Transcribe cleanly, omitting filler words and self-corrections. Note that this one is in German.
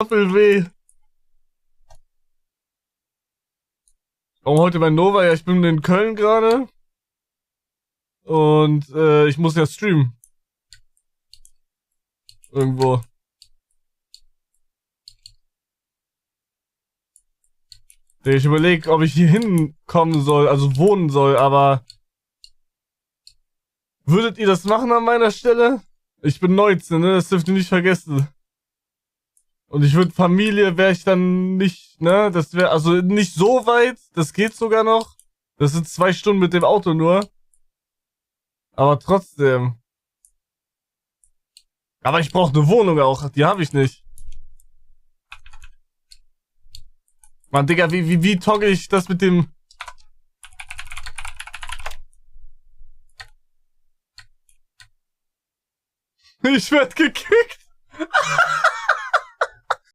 Doppel-W. Warum heute bei Nova? Ja, ich bin in Köln gerade. Und ich muss ja streamen. Irgendwo. Ich überlege, ob ich hier hinkommen soll, also wohnen soll, aber... Würdet ihr das machen an meiner Stelle? Ich bin 19, ne? Das dürft ihr nicht vergessen. Und ich würde Familie wäre ich dann nicht, ne? Das wäre also nicht so weit. Das geht sogar noch. Das sind 2 Stunden mit dem Auto nur. Aber trotzdem. Aber ich brauche eine Wohnung auch. Die habe ich nicht. Mann, Digga, wie toggle ich das mit dem... Ich werd gekickt.